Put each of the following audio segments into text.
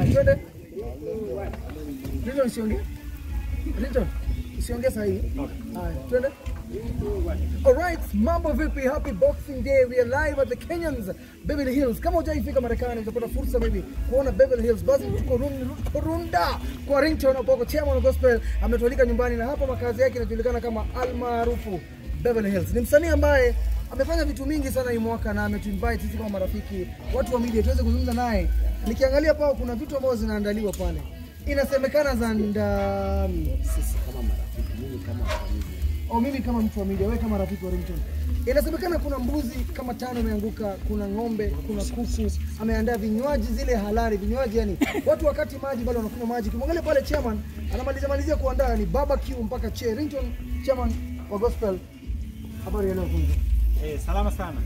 twende. Ringtone usiongee. Ringtone usiongee sasa hivi. Twende. Alright, mambo vipi? Happy Boxing Day. We are live at the Kenyans Beverly Hills. Kama hujaifika Marekani utapata fursa baby kuona Beverly Hills. Basi tuko runda kwa Ringtone Opoko, chairman wa gospel, ametualika nyumbani na hapa makazi yake inajulikana kama almaarufu Beverly Hills. Ni msanii ambaye amefanya vitu mingi sana hii mwaka na ametuinvite sisi kama marafiki, watu wa media tuweze kuzungumza naye. Nikiangalia pao kuna vitu ambazo zinaandaliwa pale. Inasemekana za ndani. Sisi kama marafiki, mimi kama familia. Mimi kama mtu wa media, wewe kama rafiki wa Ringtone. Inasemekana kuna mbuzi kama 5 imeanguka, kuna ng'ombe, kuna kuku, ameandaa vinywaji zile halali, vinywaji yani watu wakati maji bado wanakunywa maji. Kimwangalia pale chairman anamalizia kuandaa ni barbecue mpaka Ringtone chairman wa gospel. Habari leo kwanza. Salama sana.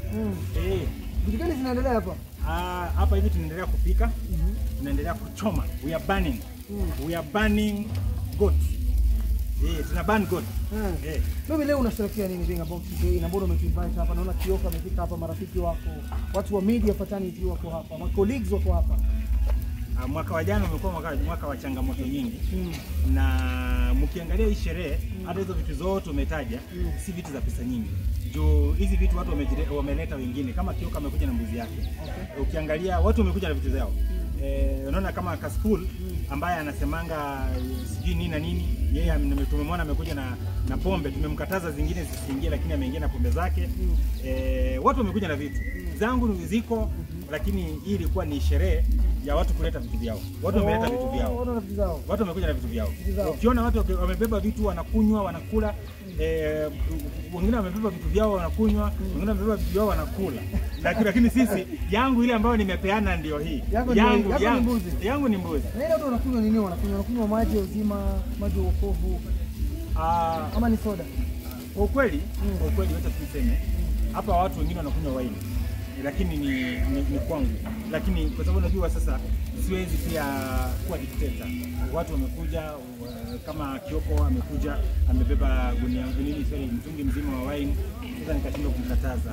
Vitu gani zinaendelea hapa? Hapa hivi tunaendelea kupika, tunaendelea kuchoma. We are burning. We are burning goat. Tuna burn goat. Mimi leo unasherehekea nini being about today? Na mbona umeinvite hapa? Naona Kioka amefika hapa, marafiki wako, watu wa media fraternity wako hapa, ma colleagues wako hapa. Mwaka wa jana umekuwa mwaka wa changamoto nyingi. Na mkiangalia hii sherehe, hata hizo vitu zote umetaja, si vitu za pesa nyingi. Juu hizi vitu watu wameleta wengine, kama Kioka amekuja na mbuzi yake. Ukiangalia watu wamekuja na vitu zao. Unaona kama Kaspul ambaye anasemanga sijui nini na nini, yeye tumemwona amekuja na pombe, tumemkataza zingine zisiingie lakini ameingia na pombe zake. Watu wamekuja na vitu. Zangu ziko, lakini hii ilikuwa ni sherehe ya watu kuleta vitu vyao. Watu wameleta vitu vyao. Watu wamekuja na vitu vyao. Ukiona watu wamebeba vitu wanakunywa, wanakula, wengine wamebeba vitu vyao wanakunywa, wengine wamebeba vitu vyao wanakula. Lakini sisi yangu ile ambayo nimepeana ndio hii. Yangu ni mbuzi. Na ile watu wanakunywa nini? Wanakunywa maji uzima, maji ya wokovu. Ama ni soda. Kwa kweli wacha tuseme. Hapa watu wengine wanakunywa wine. Lakini ni kwangu. Lakini kwa sababu najua sasa siwezi pia kuwa dictator. Watu wamekuja kama Kioko amekuja amebeba mtungi mzima wa wine. Sasa nikashindwa kumkataza.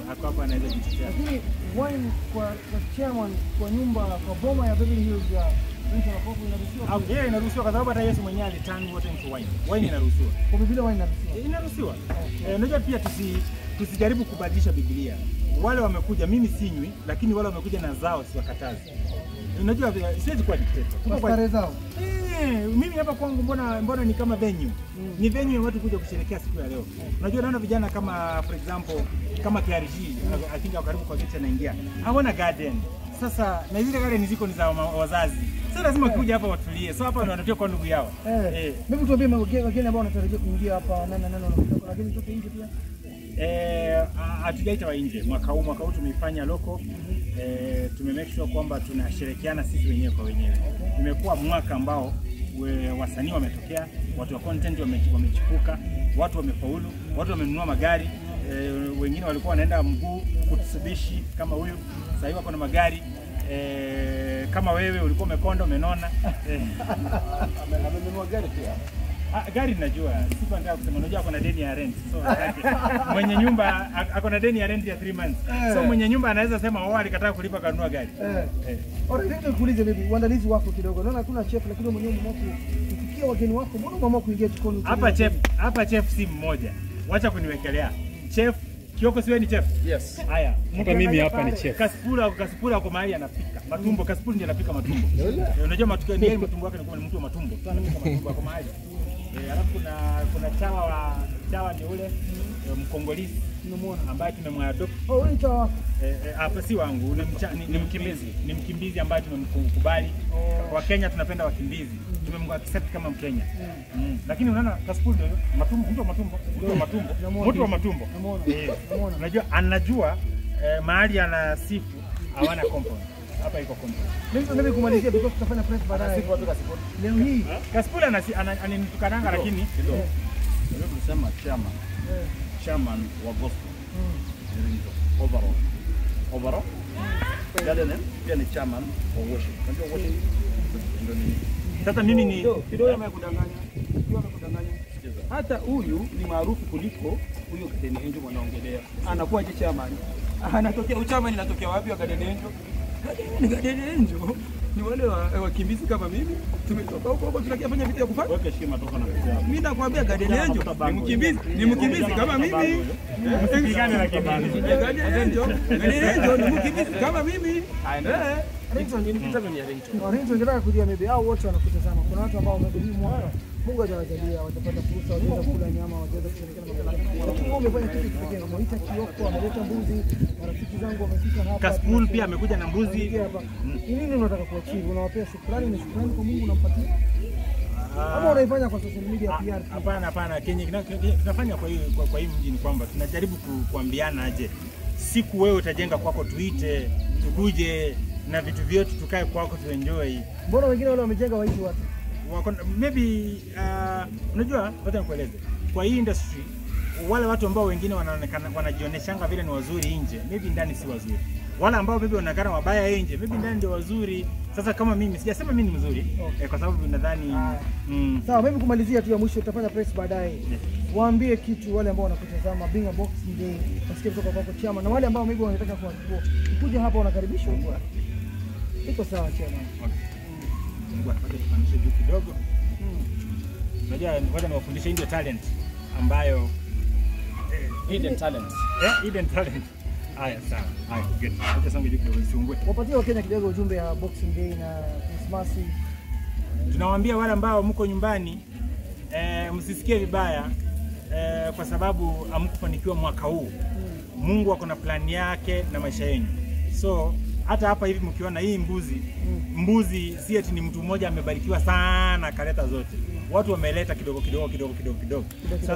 Hapa anaweza kujitetea. Lakini wine kwa chairman kwa nyumba kwa boma ya Beverly Hills ya Ringtone Opoko inaruhusiwa? Inaruhusiwa kwa sababu hata Yesu mwenyewe aliturn water into wine. Wine inaruhusiwa. Kwa Biblia wine inaruhusiwa? Inaruhusiwa. Unajua pia tusijaribu kubadilisha Biblia. Wale wamekuja, mimi sinywi, lakini wale wamekuja na zao siwakatazi. Unajua siwezi kuwa dictator. Kwa stare zao. Mimi hapa kwangu mbona ni kama venue. Ni venue watu kuja kusherehekea siku ya leo. Unajua naona vijana kama for example kama KRG, I think karibu kwa gate anaingia. Hawana garden. Sasa na zile garden ziko ni za wazazi. Sasa lazima kuja hapa watulie. So hapa wanatoka kwa ndugu yao. Mimi tuambie wageni ambao wanatarajia kuingia hapa nani wanatoka, lakini toka nje pia. Hatujaita wa nje. Mwaka huu tumeifanya loko. Tumemake sure kwamba tunashirikiana sisi wenyewe kwa wenyewe. Imekuwa mwaka ambao wasanii wametokea, watu wa content wamechipuka, watu wamefaulu, watu wamenunua magari, wengine walikuwa wanaenda mguu kutusubishi kama huyu, sasa hivi wako na magari. Kama wewe ulikuwa umekonda umenona. Amenunua gari pia. Gari najua, sifa nataka kusema unajua kuna deni ya rent. So mwenye nyumba akona deni ya rent ya 3 months. So mwenye nyumba anaweza sema wao alikataa kulipa kanunua gari. Alright, nikuulize bibi, uandalizi wako kidogo. Naona hakuna chef lakini mwenyewe mmoja kufikia wageni wako. Mbona umeamua kuingia jikoni? Hapa chef si mmoja. Wacha kuniwekelea. Chef Kioko siwe ni chef? Yes. Haya, mimi hapa ni chef. Kaspula kwa mahali anapika. Matumbo, Kaspula ndiye anapika matumbo. Unajua matukio ni matumbo yake ni mtu wa matumbo. Tu anapika matumbo kwa mahali. Alafu kuna chawa ni ule Mkongolisi tumemuona ambaye tumemwadopt. Wewe ni chawa? Hapa si wangu, ni mkimbizi. Ni mkimbizi ambaye tumemkubali. Kwa Kenya tunapenda wakimbizi. Tumemaccept kama Mkenya. Lakini unaona Kaspul ndio mtu wa matumbo. Unajua anajua mahali anasifu hawana compound. Hapa iko compound. Mimi kumalizia because tutafanya press baadaye. Leo hii Kaspul ananitukananga lakini ndio tunasema chairman wa gospel. Overall. Garden pia ni chairman wa worship. Unajua worship ndio nini? Sasa mimi ni kidogo amekudanganya. Hata huyu ni maarufu kuliko huyo Garden Angel wanaongelea. Anakuwa chairman. Anatokea uchama inatokea wapi wa Garden Angel? Ni Garden Angel. ni wale wakimbizi kama mimi. Tumetoka huko tunakifanya vitu ya kufanya. Weka heshima toka na kazi yako. Mimi nakwambia Guardian Angel ni mkimbizi kama mimi. Msipigane na kimbizi. Guardian Angel ni mkimbizi kama mimi. Ringtone nataka kujua maybe hao wote wanakutazama. Kuna watu ambao wamebadili mwaka. Mungu ajawajalia watapata fursa wataweza kula nyama, wataweza kushirikiana na familia. Lakini wao wamefanya kitu kipekee. Wameita Kioko, wameleta mbuzi, marafiki zangu wamefika hapa. Kaspool pia amekuja na mbuzi. Ni nini unataka kuachieve? Unawapea shukrani na shukrani kwa Mungu unampatia? Ama unaifanya kwa social media PR? Hapana, Kenya tunafanya kwa hii mji ni kwamba tunajaribu kuambiana aje. Siku wewe utajenga kwako tuite, tukuje na vitu vyote tukae kwako tuenjoy. Mbona wengine wale wamejenga waiti watu? Maybe unajua wacha nikueleze. Kwa hii industry wale watu ambao wengine wanaonekana wanajionyeshanga vile ni wazuri nje, maybe ndani si wazuri. Wale ambao maybe wanaonekana wabaya nje, maybe ndani ndio wazuri. Sasa kama mimi sijasema mimi ni mzuri, kwa sababu nadhani sawa, mimi kumalizia tu ya mwisho tutafanya press baadaye. Waambie kitu wale ambao wanakutazama Being a Boxing Day, wasikie kutoka kwako chama, na wale ambao maybe wanataka kuja hapa wanakaribishwa. Iko sawa chama. Ngoja tufanyishe juu kidogo. Unajua ngoja niwafundishe ndio talent ambayo Hidden talent. Hidden talent. Haya sawa. Haya good. Acha songe juu kidogo nisiungue. Wapatie Wakenya kidogo ujumbe ya Boxing Day na Christmas. Tunawaambia wale ambao mko nyumbani msisikie vibaya kwa sababu hamkufanikiwa mwaka huu. Mungu ako na plani yake na maisha yenu. So hata hapa hivi mkiona hii mbuzi si eti ni mtu mmoja amebarikiwa sana kaleta zote. Watu wameleta kidogo. Sasa